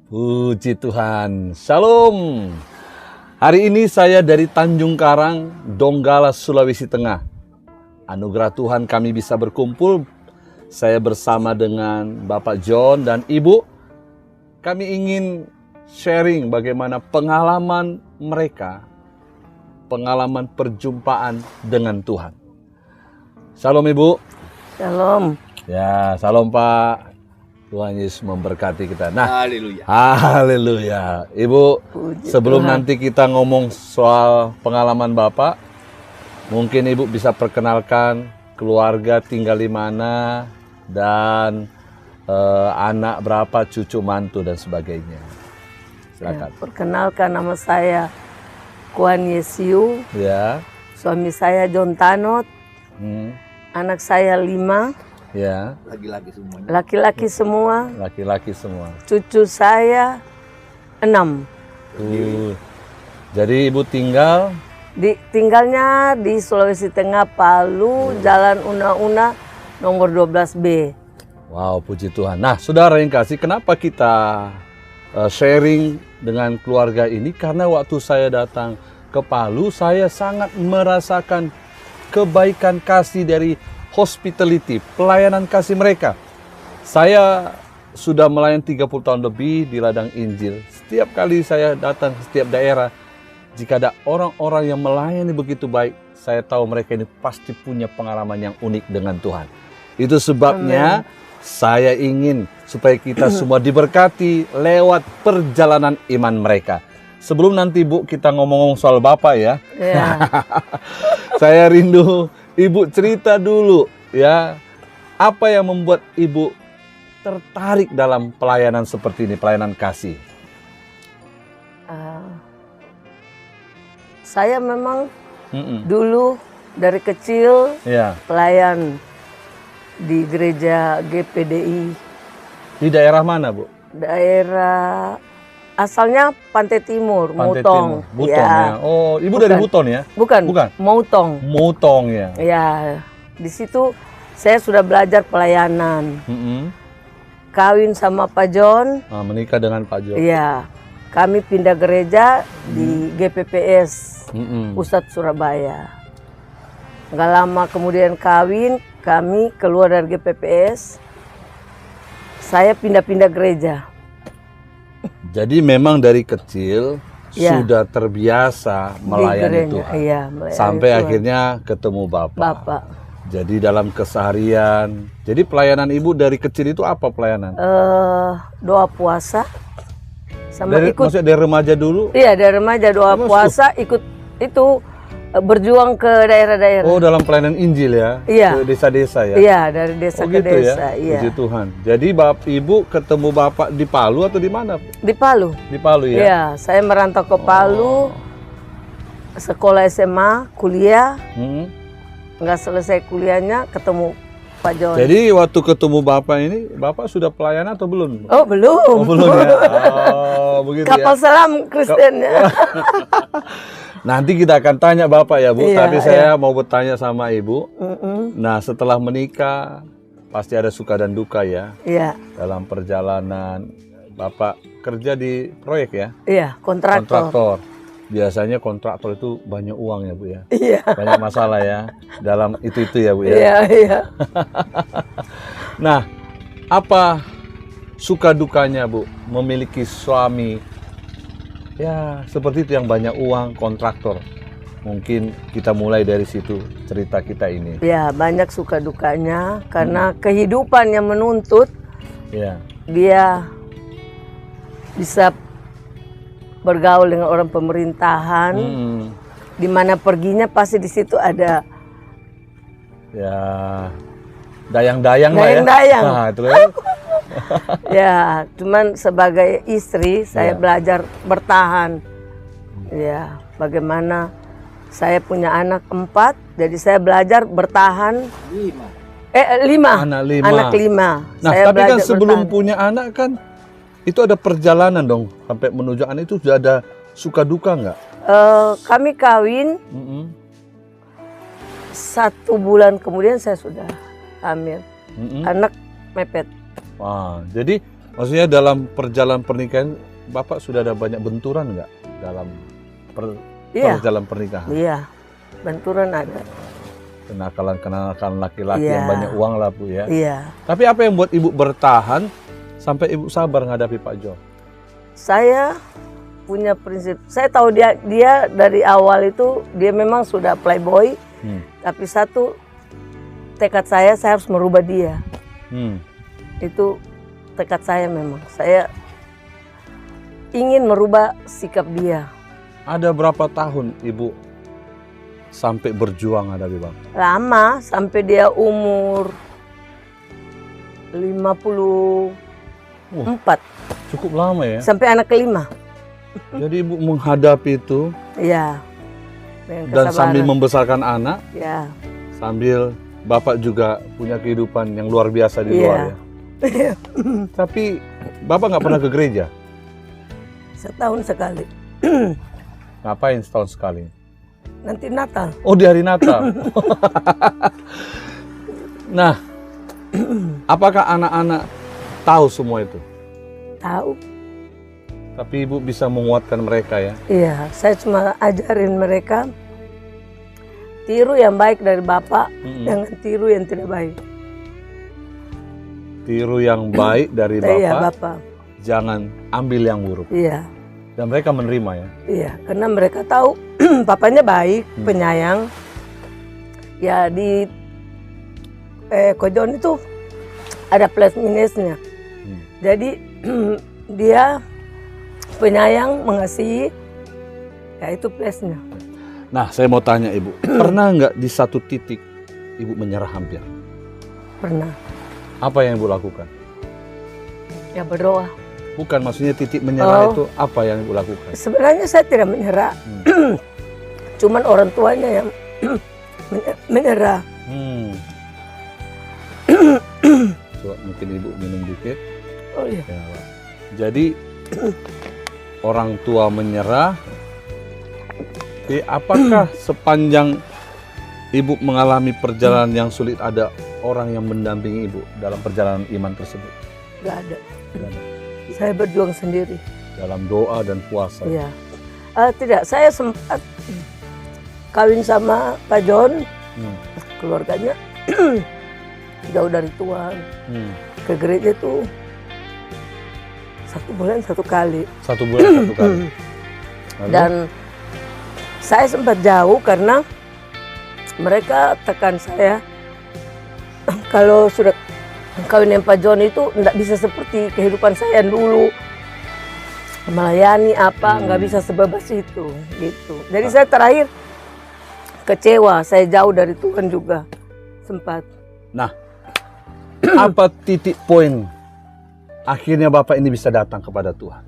Puji Tuhan. Shalom. Hari ini saya dari Tanjung Karang, Donggala, Sulawesi Tengah. Anugerah Tuhan kami bisa berkumpul. Saya bersama dengan Bapak John dan Ibu. Kami ingin sharing bagaimana pengalaman mereka, pengalaman perjumpaan dengan Tuhan. Shalom Ibu. Shalom. Ya, shalom Pak. Tuhan Yesus memberkati kita. Nah, Haleluya. haleluya. Ibu, Puji sebelum Tuhan. nanti kita ngomong soal pengalaman Bapak, mungkin Ibu bisa perkenalkan keluarga tinggal di mana dan anak berapa, cucu mantu dan sebagainya. Silakan. Perkenalkan, nama saya Kuan Yesiu, Ya. suami saya John Tanot, anak saya 5, Ya, Lagi-lagi semuanya. laki-laki semua, laki-laki semua. cucu saya 6. Jadi Ibu tinggal Tinggalnya di Sulawesi Tengah, Palu, Jalan Una-Una, nomor 12B. wow, puji Tuhan. Nah, saudara yang kasih, kenapa kita sharing dengan keluarga ini? Karena waktu saya datang ke Palu, saya sangat merasakan kebaikan kasih dari hospitality, pelayanan kasih mereka. Saya sudah melayani 30 tahun lebih di ladang Injil. Setiap kali saya datang ke setiap daerah, jika ada orang-orang yang melayani begitu baik, saya tahu mereka ini pasti punya pengalaman yang unik dengan Tuhan. Itu sebabnya saya ingin supaya kita semua diberkati lewat perjalanan iman mereka. Sebelum nanti Bu kita ngomong soal Bapak ya, Ya. saya rindu Ibu cerita dulu ya, apa yang membuat Ibu tertarik dalam pelayanan seperti ini, pelayanan kasih? Saya memang dulu dari kecil Ya, pelayan di gereja GPDI. di daerah mana Bu? Daerah asalnya Pantai Timur, Pantai Moutong. Timur. Buton ya. Oh, Ibu dari Bukan. Buton ya? Bukan, Bukan. Moutong. Moutong ya. Ya, di situ saya sudah belajar pelayanan. Kawin sama Pak John, Nah, menikah dengan Pak Jo. ya. Kami pindah gereja di GPPS Pusat Surabaya. Nggak lama kemudian kawin, kami keluar dari GPPS. Saya pindah-pindah gereja. Jadi memang dari kecil Ya. sudah terbiasa melayani gereja, Tuhan. iya, melayani Sampai Tuhan. akhirnya ketemu Bapak. Bapak. Jadi dalam keseharian. Jadi pelayanan Ibu dari kecil itu apa pelayanan? Doa puasa sama ikut. Maksudnya dari remaja dulu? Iya, dari remaja doa puasa, ikut itu berjuang ke daerah-daerah. Oh, dalam pelayanan Injil ya? Iya. Ke desa-desa ya? Iya, dari desa Oh ke gitu desa. ya? Iya. Puji Tuhan. Jadi Ibu ketemu Bapak di Palu atau di mana? Di Palu. Di Palu ya? Iya, saya merantau ke Palu, sekolah SMA, kuliah. Nggak selesai kuliahnya, ketemu Pak John. Jadi waktu ketemu Bapak ini, Bapak sudah pelayanan atau belum? Oh, belum. Oh, belum ya? Oh, begitu Kapal ya? selam Kristen ya. Nanti kita akan tanya Bapak ya Bu, Iya, tapi saya mau bertanya sama Ibu. Mm-mm. Nah, setelah menikah, pasti ada suka dan duka ya Iya, dalam perjalanan. Bapak kerja di proyek ya? iya, kontraktor. Kontraktor. Biasanya kontraktor itu banyak uang ya Bu ya? Iya, Banyak masalah ya dalam itu ya Bu ya? iya, iya. Nah, apa suka dukanya Bu memiliki suami ya seperti itu yang banyak uang, kontraktor? Mungkin kita mulai dari situ cerita kita ini. Ya, banyak suka dukanya karena kehidupan yang menuntut Ya, dia bisa bergaul dengan orang pemerintahan, di mana perginya pasti di situ ada ya dayang-dayang lah ya. Dayang-dayang. Nah, itu kan. ya, cuman sebagai istri saya Ya. belajar bertahan. Ya, bagaimana saya punya anak 4, jadi saya belajar bertahan. 5. Anak 5. Anak 5. Nah, Saya tapi kan belajar sebelum bertahan. punya anak kan itu ada perjalanan dong sampai menuju anak, itu sudah ada suka duka nggak? Kami kawin 1 bulan kemudian saya sudah hamil. Anak mepet. Wah, jadi Maksudnya dalam perjalanan pernikahan, Bapak sudah ada banyak benturan nggak dalam perjalanan pernikahan? Iya, benturan ada. Kenakalan laki-laki yang Iya. banyak uang lah, Bu ya. Iya. Tapi apa yang buat Ibu bertahan sampai Ibu sabar menghadapi Pak John? Saya punya prinsip. Saya tahu dia dari awal itu dia memang sudah playboy. Tapi satu tekad saya harus merubah dia. Itu tekad saya memang. Saya ingin merubah sikap dia. Ada berapa tahun Ibu sampai berjuang hadapi Bapak? Lama, sampai dia umur 54. Cukup lama ya? Sampai anak kelima. Jadi Ibu menghadapi itu. Iya. Dan sambil membesarkan anak. Ya. Sambil Bapak juga punya kehidupan yang luar biasa di luar ya. Tapi Bapak nggak pernah ke gereja? Setahun sekali. Ngapain setahun sekali? Nanti Natal. Oh, di hari Natal. Nah, apakah anak-anak tahu semua itu? Tahu. Tapi Ibu bisa menguatkan mereka ya? Iya, saya cuma ajarin mereka tiru yang baik dari Bapak, jangan tiru yang tidak baik. Tiru yang baik dari Bapak, iya, Bapak. Jangan ambil yang buruk. Iya. Dan mereka menerima ya? Iya, karena mereka tahu papanya baik, penyayang. Ya di Kojon itu ada plus minusnya. Jadi dia penyayang, mengasihi, ya itu plusnya. Nah, saya mau tanya Ibu, pernah nggak di satu titik Ibu menyerah hampir? Pernah. Apa yang Ibu lakukan? Ya berdoa. Bukan, maksudnya titik menyerah itu apa yang Ibu lakukan? Sebenarnya saya tidak menyerah. Cuman orang tuanya yang menyerah. Coba mungkin Ibu minum dikit. Oh iya. Ya, Pak. Jadi orang tua menyerah. Jadi apakah sepanjang Ibu mengalami perjalanan yang sulit ada orang yang mendampingi Ibu dalam perjalanan iman tersebut? Gak ada. Gak ada. Saya berjuang sendiri. Dalam doa dan puasa? Iya. Tidak, saya sempat kawin sama Pak John, keluarganya jauh dari Tuhan. Ke gereja tuh 1 bulan 1 kali. 1 bulan 1 kali. Lalu? Dan saya sempat jauh karena mereka tekan saya kalau sudah kawin dengan Pak John itu tidak bisa seperti kehidupan saya dulu, melayani apa, nggak bisa sebebas itu gitu. Jadi saya terakhir kecewa, saya jauh dari Tuhan juga sempat. Nah, apa titik poin akhirnya Bapak ini bisa datang kepada Tuhan?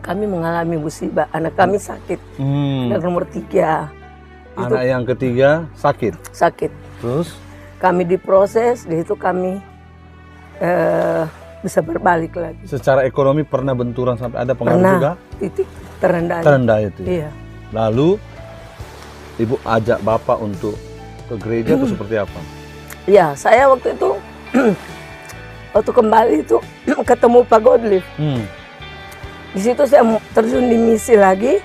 Kami mengalami musibah, anak kami sakit. Anak nomor 3. Anak yang ketiga sakit? Sakit. Terus? Kami diproses, di situ kami bisa berbalik lagi. Secara ekonomi pernah benturan sampai ada pengaruh juga? Titik terendah. Terendah itu? Iya. Lalu Ibu ajak Bapak untuk ke gereja atau seperti apa? Iya, saya waktu itu waktu kembali itu ketemu Pak Godliff. Di situ saya terjun di misi lagi.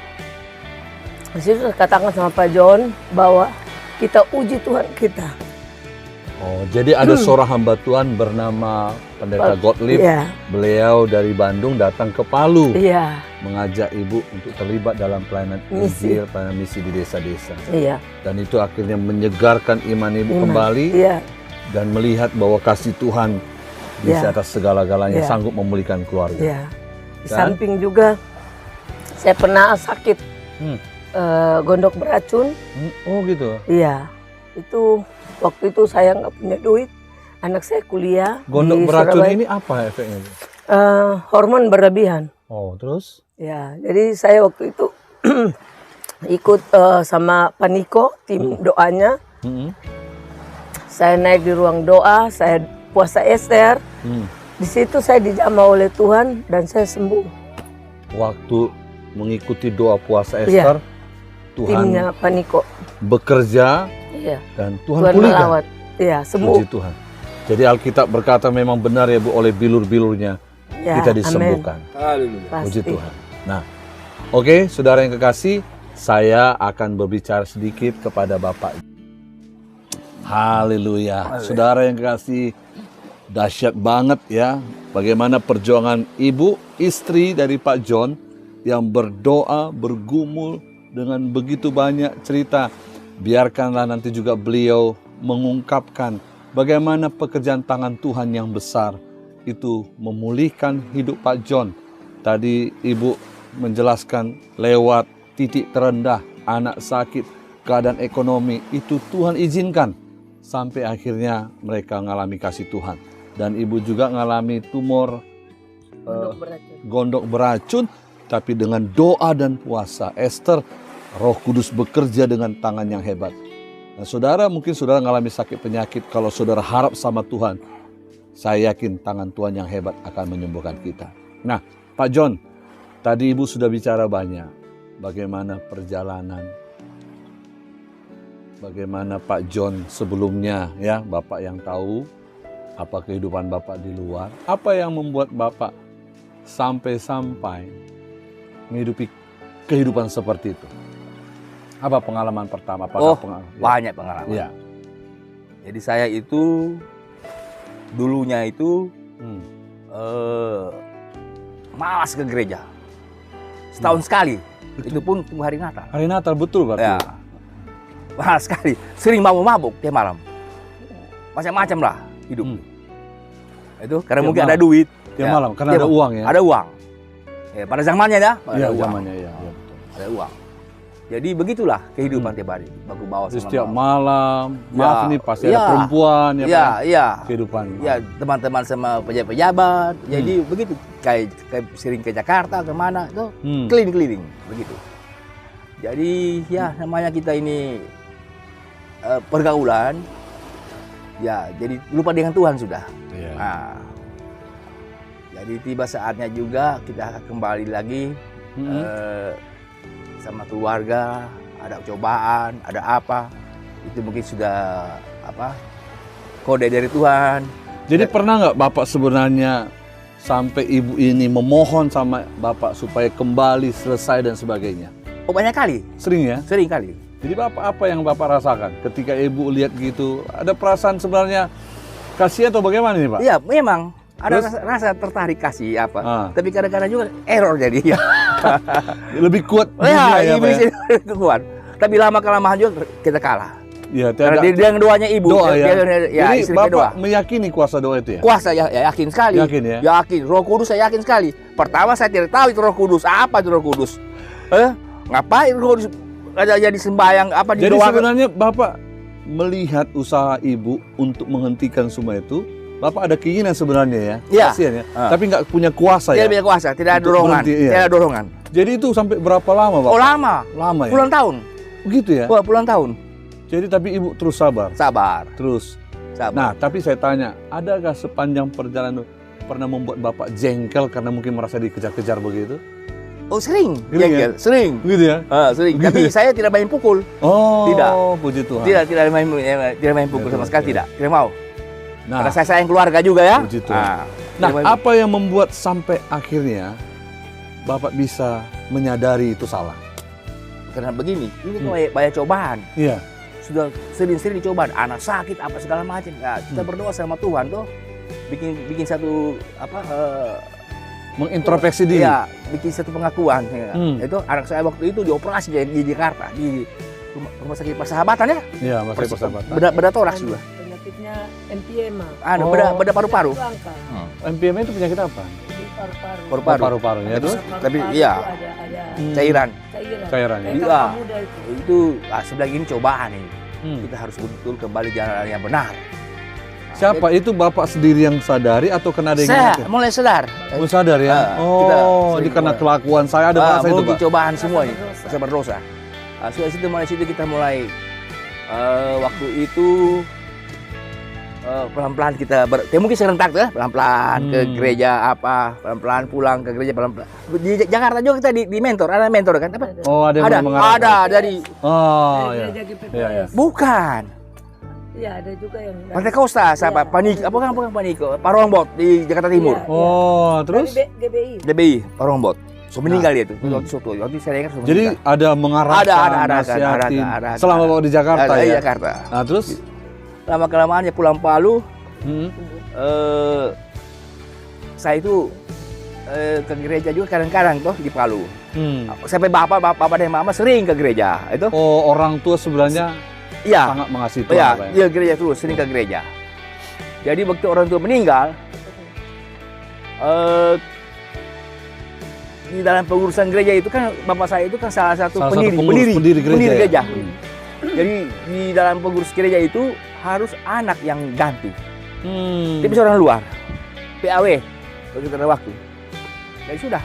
Di situ saya katakan sama Pak John bahwa kita uji Tuhan kita. Oh, jadi ada seorang hamba Tuhan bernama Pendeta Godliff. Iya. Beliau dari Bandung datang ke Palu. Iya. Mengajak Ibu untuk terlibat dalam pelayanan Injil, pelayanan misi di desa-desa. Iya. Dan itu akhirnya menyegarkan iman Ibu kembali. Iya. Dan melihat bahwa kasih Tuhan di atas segala-galanya sanggup memulihkan keluarga. Iya. Di samping juga saya pernah sakit gondok beracun. Oh gitu? Iya. Itu waktu itu saya nggak punya duit. Anak saya kuliah. Gondok beracun ini apa efeknya? Hormon berlebihan. Oh, terus? Ya, jadi saya waktu itu ikut sama Pak Niko, tim doanya. Saya naik di ruang doa, saya puasa Ester. Di situ saya dijamah oleh Tuhan dan saya sembuh. Waktu mengikuti doa puasa Ester, Tuhan timnya Pak Niko bekerja dan Tuhan pulihkan. Melawat. Iya, sembuh. Puji Tuhan. Jadi Alkitab berkata memang benar ya Bu, oleh bilur-bilurnya Ya, kita amin. disembuhkan. Haleluya. Puji Pasti. Tuhan. Nah, oke, saudara yang kekasih, saya akan berbicara sedikit kepada Bapak. Haleluya. Saudara yang kekasih, dahsyat banget ya bagaimana perjuangan ibu istri dari Pak John yang berdoa, bergumul dengan begitu banyak cerita. Biarkanlah nanti juga beliau mengungkapkan bagaimana pekerjaan tangan Tuhan yang besar itu memulihkan hidup Pak John. Tadi ibu menjelaskan lewat titik terendah, anak sakit, keadaan ekonomi, itu Tuhan izinkan sampai akhirnya mereka mengalami kasih Tuhan. Dan ibu juga mengalami tumor gondok beracun, tapi dengan doa dan puasa, Esther, Roh Kudus bekerja dengan tangan yang hebat. Nah, saudara mungkin saudara mengalami sakit penyakit, kalau saudara harap sama Tuhan, saya yakin tangan Tuhan yang hebat akan menyembuhkan kita. Nah, Pak John, tadi ibu sudah bicara banyak, bagaimana perjalanan, bagaimana Pak John sebelumnya, ya, Bapak yang tahu apa kehidupan Bapak di luar, apa yang membuat Bapak sampai menghidupi kehidupan seperti itu. Apa pengalaman pertama? Banyak pengalaman. Ya. Jadi saya itu dulunya itu malas ke gereja. Setahun sekali. Itu pun tunggu hari Natal. Hari Natal betul berarti. Ya. Malas sekali. Sering mabuk tiap malam. Macam-macam lah hidup. Itu karena Tiap mungkin malam. ada duit. Tiap Ya. malam karena Tiap ada uang ya. Ada uang. Ya, pada zamannya ya, Iya, ada uang. zamannya ya, betul. Ada uang. Jadi begitulah kehidupan tiap hari. Baku bawa Terus sama setiap mama. malam, maaf Ya, nih pasti ya. ada perempuan ya, Iya, Pak? iya. Kehidupan. Ya, teman-teman sama pejabat-pejabat. Jadi begitu kayak sering ke Jakarta kemana itu keliling-keliling begitu. Jadi ya namanya kita ini pergaulan. Ya, jadi lupa dengan Tuhan sudah. Iya. Nah, jadi tiba saatnya juga kita kembali lagi sama keluarga, ada cobaan, ada apa, itu mungkin sudah kode dari Tuhan. Jadi pernah nggak Bapak sebenarnya sampai ibu ini memohon sama Bapak supaya kembali selesai dan sebagainya? Oh, banyak kali, Sering ya? sering kali. Jadi Bapak apa yang Bapak rasakan ketika ibu lihat gitu? Ada perasaan sebenarnya kasihan atau bagaimana nih Pak? Iya, memang ada Terus? rasa tertarik kasih apa. Ah. Tapi kadang-kadang juga error jadi. Lebih kuat Ya, dunia ya, Pak, iblis ya? itu kuat. Tapi lama-kelamaan juga kita kalah. Iya, Karena tidak. dia yang doanya ibu. Doa ya. Jadi istri Bapak kedua. meyakini kuasa doa itu ya? Kuasa ya yakin sekali. Yakin ya? Yakin. Roh Kudus saya yakin sekali. Pertama saya tidak tahu itu Roh Kudus. Apa itu Roh Kudus? Ngapain Roh Kudus ada jadi sembahyang apa Jadi didoakan? sebenarnya Bapak melihat usaha ibu untuk menghentikan semua itu, Bapak ada keinginan sebenarnya ya? Iya. Kasihan ya? Ah. Tapi nggak punya kuasa Tidak ya? punya kuasa, tidak ada Untuk dorongan, berhenti, iya. tidak ada dorongan. Jadi itu sampai berapa lama Bapak? Oh lama, Lama ya? puluhan tahun. Begitu ya? Wah, puluhan tahun. Jadi tapi ibu terus sabar? Sabar, Terus? sabar. Nah, tapi saya tanya, adakah sepanjang perjalanan pernah membuat Bapak jengkel karena mungkin merasa dikejar-kejar begitu? Oh sering, Sering ya? jengkel, sering. Begitu ya? Sering. Begitu Tapi ya? saya tidak main pukul. Oh, Tidak. puji Tuhan. Tidak main pukul Iya, sama iya. sekali tidak mau. Nah, Karena saya sayang keluarga juga ya. puji Tuhan. Tidak main- apa yang membuat sampai akhirnya Bapak bisa menyadari itu salah? karena begini, ini banyak cobaan. Iya. Sudah sering-sering dicoba, anak sakit apa segala macam. Ya, kita berdoa sama Tuhan tuh, bikin satu Mengintrospeksi diri. ya, bikin satu pengakuan. Ya. Itu anak saya waktu itu dioperasi di Jakarta di rumah sakit Persahabatan ya. Iya, masih persahabatan. Beda toraks juga. Penyakitnya MPMA. Ada Oh. beda paru-paru. Langka. MPM itu penyakit apa? Jadi paru-paru. Paru-paru. Paru-paru ya, terus Tapi, Paru-paru iya. itu ada Cairan. Cairan ya. Kayak Iya. kelapa muda itu. Itu sebelah ini cobaan ini. Hmm. Kita harus betul kembali jalan yang benar. Siapa itu Bapak sendiri yang sadari atau kena ada yang Saya ingatkan? mulai sadar. Oh, sadar ya? Kita Oh, ini sering karena mulai. kelakuan saya ada merasa itu, mungkin Pak. cobaan semua ini, berdosa. rasa berdosa. Sudah situ mulai kita mulai waktu itu pelan-pelan kita ya mungkin serentak ya, pelan-pelan ke gereja apa, pelan-pelan pulang ke gereja pelan-pelan. Di Jakarta juga kita di mentor, ada mentor kan apa? Oh, ada yang Ada, mengarahkan. ada dari Oh, Dari iya. gereja GPPS. Iya, iya. bukan. Iya, ada juga yang Pantai Kosta, Iya. sama Paniko, bukan Paniko, Parombot di Jakarta Timur. Iya. Oh, terus? Dari GBI. DBI, Parombot. So meninggal dia tuh. Waktu saya dengar Jadi ada mengarahkan, Ada, nasihatin. ada. Selama bawa di Jakarta Ada, ya? di Jakarta. Nah, terus? Lama-kelamaan ya pulang Palu, Hmm. saya itu ke gereja juga kadang-kadang tuh di Palu. Hmm. Sampai bapak dan mama sering ke gereja. Itu Oh, orang tua sebenarnya iya. sangat mengasihi Tuhan. Ya, Pak, ya? dia gereja terus, sering ke gereja. Jadi waktu orang tua meninggal, di dalam pengurusan gereja itu kan bapak saya itu kan salah satu pendiri gereja. Hmm. Jadi di dalam pengurus gereja itu harus anak yang ganti. Hmm. Dia bisa orang luar, PAW, begitu ada waktu. Jadi sudah,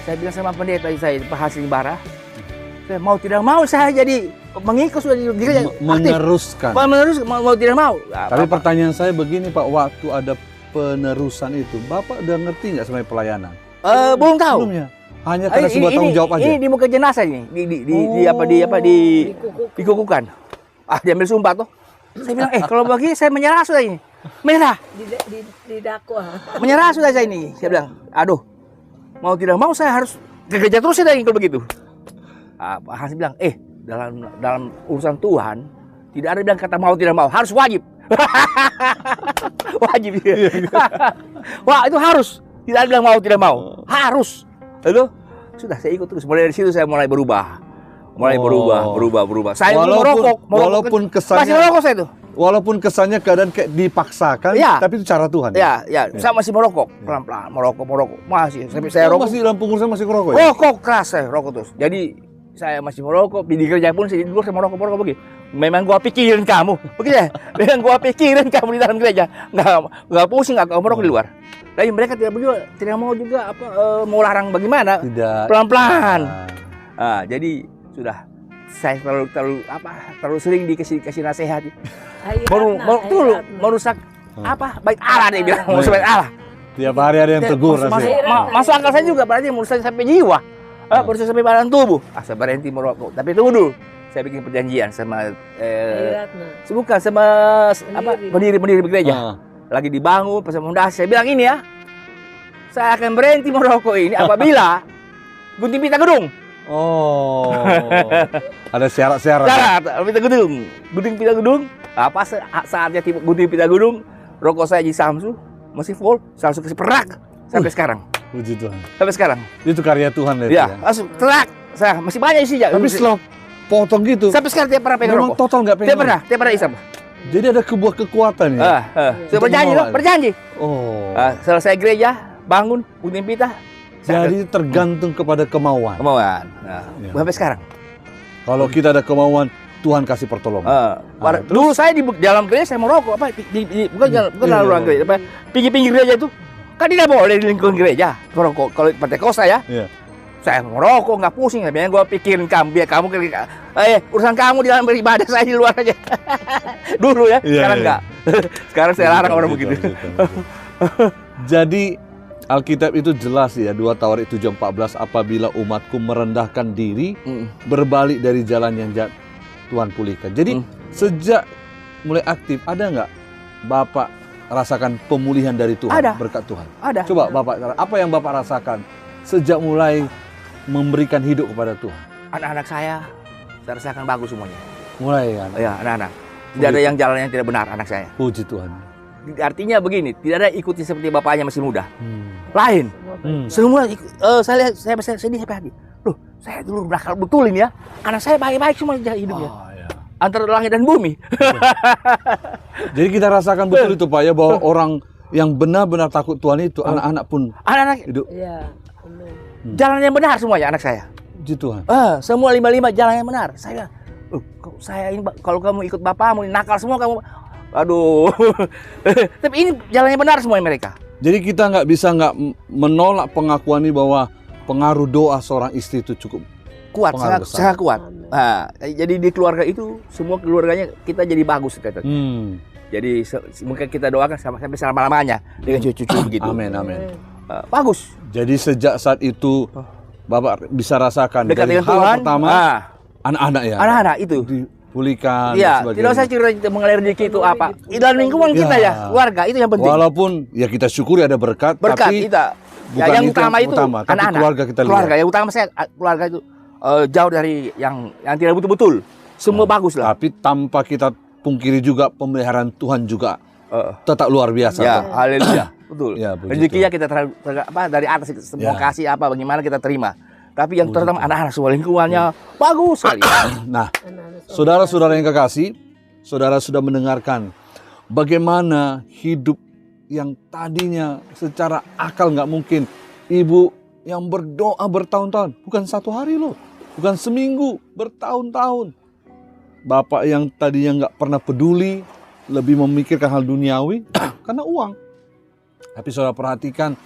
saya bilang sama pendeta saya, Pak Hasil Bara, saya mau tidak mau saya jadi mengikut sudah di gereja aktif. Meneruskan. Mau tidak mau. Nah, Tapi pertanyaan saya begini Pak, waktu ada penerusan itu, Bapak udah ngerti nggak sebagai pelayanan? belum tahu. Belum ya? Hanya karena sebuah tanggung jawab aja? Ini di muka jenazah ini, dikukuhkan. Ah, diambil sumpah tuh. Saya bilang, kalau begini saya menyerah sudah ini. Menyerah. Di dakwah. Menyerah sudah saya ini. Saya bilang, aduh, mau tidak mau saya harus ke gereja terus saya kalau begitu. Pak Hans bilang, dalam urusan Tuhan tidak ada bilang kata mau tidak mau, harus wajib. Wajib. Wah, itu harus. Tidak ada bilang mau tidak mau, harus. Lalu sudah saya ikut terus. Mulai dari situ saya mulai berubah. Berubah. Saya merokok. Walaupun kesannya masih merokok saya tuh. Walaupun kesannya keadaan kayak dipaksakan, Ya. tapi itu cara Tuhan. Ya, saya masih merokok, pelan-pelan, merokok. Masih, sampai saya rokok. Masih dalam pengurusan masih ngerokok ya? Rokok keras saya, rokok terus. Jadi saya masih merokok, di gereja pun saya dulu saya merokok begini. Memang gua pikirin kamu, begitu ya. Memang gua pikirin kamu di dalam gereja. Nggak pusing, nggak merokok di luar. Tapi mereka tidak mau juga mau larang bagaimana? Tidak. Pelan-pelan. Jadi sudah saya terlalu sering dikasih nasihat. Merusak baik Allah dia bilang, merusak baik Allah. Tiap hari ada yang tegur. Masuk akal saya juga berarti merusak sampai jiwa. Merusak sampai badan tubuh. Saya berhenti merokok. Tapi tunggu dulu. Saya bikin perjanjian sama bukan sama pendiri gereja. Lagi dibangun pas fondasi. Saya bilang ini ya. Saya akan berhenti merokok ini apabila gunting pita gedung. Oh. Ada syarat-syarat. Syarat pita gedung. Gunting pita gedung. Pas saatnya gunting pita gedung, rokok saya di Samsu masih full, saya langsung kasih perak sampai sekarang. Puji Tuhan. Sampai sekarang. Itu karya Tuhan ya. Langsung terak. Saya masih banyak isi ya. Tapi setelah potong gitu. Sampai sekarang tiap pernah pegang rokok. Total nggak pegang. Tiap pernah isap. Jadi ada sebuah kekuatan ya. Saya berjanji. Oh. Selesai gereja, bangun, gunting pita. Jadi tergantung kepada kemauan. Sampai sekarang. Kalau kita ada kemauan, Tuhan kasih pertolongan. Dulu saya di dalam gereja saya merokok bukan dalam ruang gereja, pinggir gereja itu kan tidak boleh di lingkungan gereja merokok. Kalau Pantai Kosta ya, saya merokok nggak pusing, biar gue pikirin kamu, biar kamu urusan kamu di dalam beribadah, saya di luar aja. Dulu ya, sekarang enggak. Sekarang saya larang orang begitu. Jadi Alkitab itu jelas ya, 2 Tawarik 7:14, apabila umatku merendahkan diri, berbalik dari jalan yang Tuhan pulihkan. Jadi sejak mulai aktif, ada nggak Bapak rasakan pemulihan dari Tuhan? Ada. Berkat Tuhan? Ada. Coba Bapak, apa yang Bapak rasakan sejak mulai memberikan hidup kepada Tuhan? Anak-anak saya rasakan bagus semuanya. Mulai kan? Ya, anak-anak. Tidak ada yang jalan yang tidak benar, anak saya. Puji Tuhan. Artinya begini, tidak ada ikuti seperti bapaknya masih muda. Lain. Semua saya lihat, saya sedih sampai hati. Loh, saya dulu berakal betul ini ya. Anak saya baik-baik semua hidupnya. Antara langit dan bumi. Jadi kita rasakan betul itu Pak ya, bahwa orang yang benar-benar takut Tuhan itu anak-anak pun hidup. Iya. Jalan yang benar semuanya anak saya. Puji Tuhan. Semua 5 jalan yang benar. Saya ini kalau kamu ikut bapakmu nakal semua kamu. Aduh. Tapi ini jalannya benar semua mereka. Jadi kita nggak bisa menolak pengakuan ini bahwa pengaruh doa seorang istri itu cukup kuat, sangat kuat. Jadi di keluarga itu semua keluarganya kita jadi bagus kata. Jadi mungkin kita doakan sampai selama-lamanya dengan cucu-cucu begitu. Amin. Bagus. Jadi sejak saat itu Bapak bisa rasakan dekat dari dengan hal Tuhan, pertama anak-anak ya. Anak-anak itu pulihkan. Iya, dan tidak usah sebagainya. cerita mengalir dikit itu apa. Dalam lingkungan kita Ya. ya, keluarga itu yang penting. Walaupun ya kita syukuri ada berkat, Berkat tapi kita. Ya, bukan yang itu utama yang itu utama, tapi anak-anak. keluarga kita lihat. Keluarga yang utama saya keluarga itu jauh dari yang tidak betul-betul. Semua bagus lah. Tapi tanpa kita pungkiri juga pemeliharaan Tuhan juga tetap luar biasa. Ya, Pak. haleluya. Betul. Ya, puji Rezekinya Tuhan. kita dari atas semua Ya. kasih apa bagaimana kita terima. Tapi yang Puji terutama Tuhan. anak-anak semua lingkungannya bagus sekali. Nah, Anak-anak saudara-saudara yang kekasih, saudara sudah mendengarkan bagaimana hidup yang tadinya secara akal nggak mungkin. Ibu yang berdoa bertahun-tahun, bukan 1 hari loh, bukan seminggu, bertahun-tahun. Bapak yang tadinya nggak pernah peduli, lebih memikirkan hal duniawi karena uang. Tapi saudara perhatikan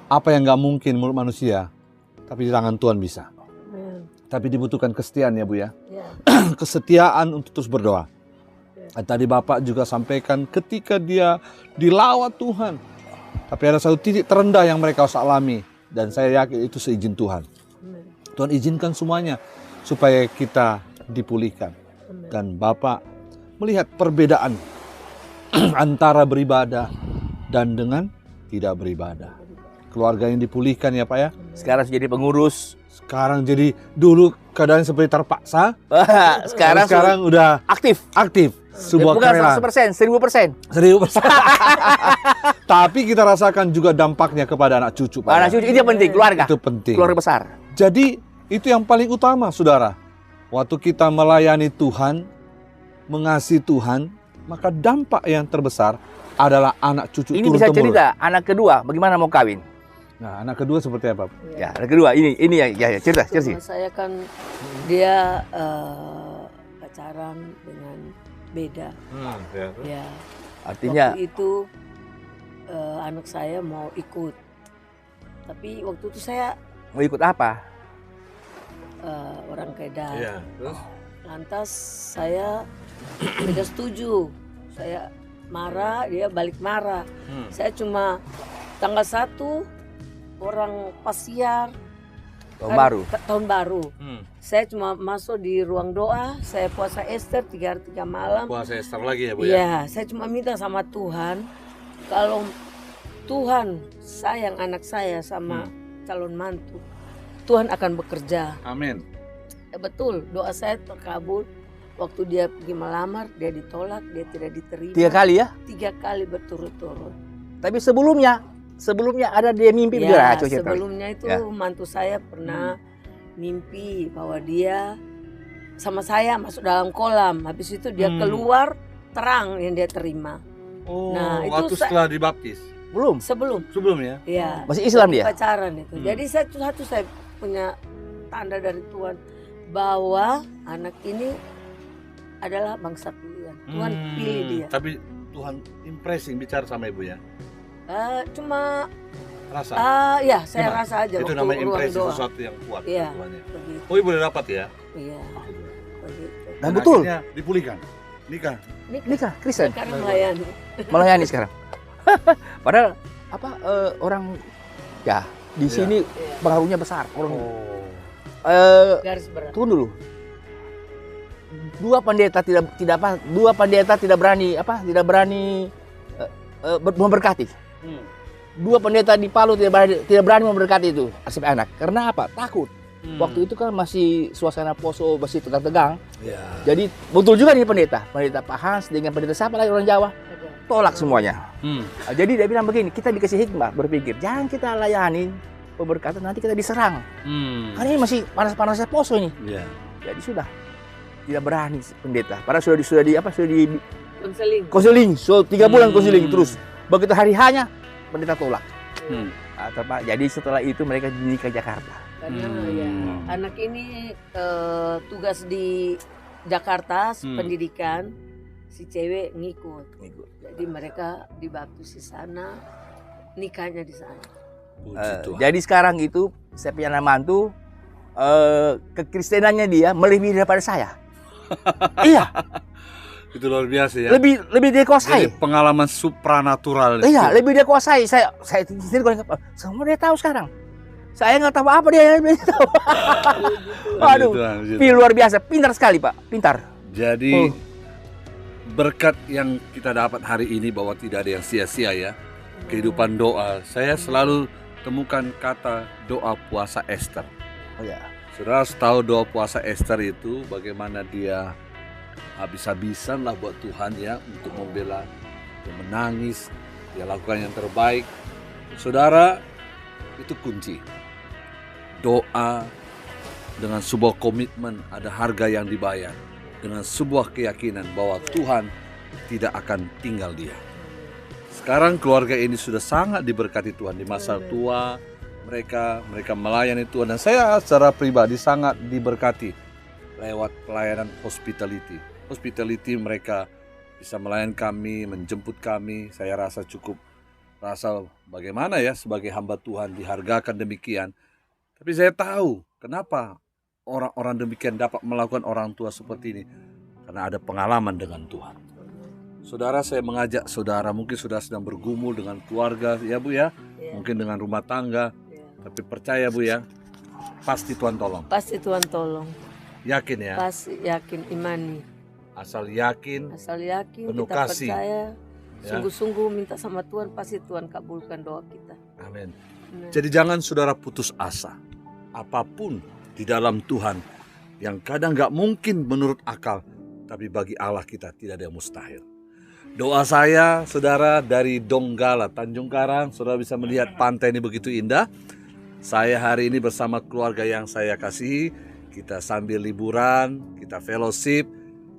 apa yang nggak mungkin menurut manusia, tapi di tangan Tuhan bisa. Amin. Tapi dibutuhkan kesetiaan ya Bu ya. Ya. Kesetiaan untuk terus berdoa. Dan tadi Bapak juga sampaikan ketika dia dilawat Tuhan. Tapi ada satu titik terendah yang mereka harus alami. Dan saya yakin itu seizin Tuhan. Amin. Tuhan izinkan semuanya supaya kita dipulihkan. Amin. Dan Bapak melihat perbedaan antara beribadah dan dengan tidak beribadah. Keluarga yang dipulihkan ya Pak ya. Sekarang jadi pengurus. Sekarang jadi dulu keadaan seperti terpaksa. Sekarang udah aktif. aktif. Sebuah Bukan kerelaan. 100%, 1000%. 1000%. Tapi kita rasakan juga dampaknya kepada anak cucu. Pak, Anak ya. cucu itu yang penting, keluarga. Itu penting. Keluarga besar. Jadi itu yang paling utama saudara. Waktu kita melayani Tuhan, mengasihi Tuhan, maka dampak yang terbesar adalah anak cucu Ini bisa turun-temurun. cerita anak kedua bagaimana mau kawin. Nah, anak kedua seperti apa? Ya, anak kedua ini ya cerita. Sama saya kan dia pacaran dengan beda. Ya. Artinya Waktu itu anak saya mau ikut. Tapi waktu itu saya mau ikut apa? orang Kedah. Iya, terus? Lantas saya tidak setuju. Saya marah, dia balik marah. Saya cuma tanggal 1 orang pasiar Tahun baru. tahun baru. Saya cuma masuk di ruang doa, saya puasa Ester 3 hari 3 malam. Puasa Ester lagi ya Bu ya? Iya, saya cuma minta sama Tuhan, kalau Tuhan sayang anak saya sama calon mantu, Tuhan akan bekerja. Amin. Ya, betul, doa saya terkabul. Waktu dia pergi melamar, dia ditolak, dia tidak diterima. 3 kali ya. 3 kali berturut-turut. Tapi sebelumnya ada dia mimpi Ya, coba cerita. sebelumnya itu Ya. mantu saya pernah mimpi bahwa dia sama saya masuk dalam kolam. Habis itu dia keluar, terang yang dia terima. Oh, Nah, itu waktu setelah dibaptis. Belum. Sebelum Ya? ya Masih Islam dia. pacaran itu. Jadi saya punya tanda dari Tuhan bahwa anak ini adalah bangsa pilihan. Tuhan pilih dia. Tapi Tuhan impressing bicara sama Ibu ya? Cuma Rasa? ya saya Gimana? rasa aja Itu waktu namanya ruang impresi doa. sesuatu yang kuat. Iya. Tuhan ya. Begitu. Oh Ibu udah dapat ya? Iya. Begitu. Dan betul. akhirnya dipulihkan. Nikah. Nikah Kristen. Sekarang melayani. Melayani sekarang. Padahal orang ya di sini pengaruhnya besar. Orang Garis berat. tunggu dulu. Dua pendeta tidak berani memberkati. Dua pendeta di Palu tidak berani memberkati itu arsip anak. Karena apa? Takut. Waktu itu kan masih suasana poso masih tegang-tegang. Ya. Jadi betul juga nih pendeta Pak Hans dengan pendeta siapa lagi orang Jawa tolak semuanya. Jadi dia bilang begini, kita dikasih hikmah berpikir jangan kita layani pemberkatan nanti kita diserang. Karena ini masih panas-panasnya poso ini. Iya. Jadi sudah tidak berani pendeta. Padahal sudah di Konseling. konseling, 3 bulan konseling terus. Begitu hari hanya pendeta tolak. Jadi setelah itu mereka jadi ke Jakarta. Karena ya anak ini tugas di Jakarta pendidikan, si cewek ngikut. Jadi mereka dibaptis di sana, nikahnya di sana. Jadi sekarang itu saya punya anak mantu, kekristenannya dia melebihi daripada saya. Iya, Itu luar biasa ya. lebih dia kuasai. Jadi pengalaman supranatural. Iya, lebih dia kuasai. Saya sendiri kalau semua dia tahu sekarang. Saya nggak tahu apa dia tahu. Aduh, Puji Tuhan. luar biasa, pintar sekali Pak, pintar. Jadi berkat yang kita dapat hari ini bahwa tidak ada yang sia-sia ya. Kehidupan doa. Saya selalu temukan kata doa puasa Esther. Oh ya. Saudara tahu doa puasa Esther itu bagaimana dia habis-habisan lah buat Tuhan ya untuk membela, dia menangis, dia lakukan yang terbaik. Saudara, itu kunci. Doa dengan sebuah komitmen, ada harga yang dibayar. Dengan sebuah keyakinan bahwa Tuhan tidak akan tinggal dia. Sekarang keluarga ini sudah sangat diberkati Tuhan di masa tua. Mereka melayani Tuhan. Dan saya secara pribadi sangat diberkati lewat pelayanan hospitality. Hospitality mereka bisa melayani kami, menjemput kami. Saya rasa bagaimana ya sebagai hamba Tuhan dihargakan demikian. Tapi saya tahu kenapa orang-orang demikian dapat melakukan orang tua seperti ini. Karena ada pengalaman dengan Tuhan. Saudara, saya mengajak saudara, mungkin saudara sedang bergumul dengan keluarga ya Bu ya. Mungkin dengan rumah tangga. Tapi percaya Bu ya, pasti Tuhan tolong. Pasti Tuhan tolong. Yakin ya? Pasti yakin, imani. Asal yakin, penuh kita kasih. percaya, Ya. sungguh-sungguh minta sama Tuhan, pasti Tuhan kabulkan doa kita. Amin. Amin. Jadi jangan saudara putus asa. Apapun di dalam Tuhan yang kadang gak mungkin menurut akal, tapi bagi Allah kita tidak ada yang mustahil. Doa saya, saudara, dari Donggala, Tanjung Karang, saudara bisa melihat pantai ini begitu indah. Saya hari ini bersama keluarga yang saya kasihi, kita sambil liburan, kita fellowship,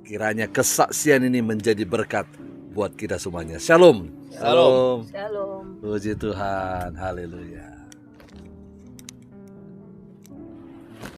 kiranya kesaksian ini menjadi berkat buat kita semuanya. Shalom. Shalom. Shalom. Puji Tuhan. Haleluya.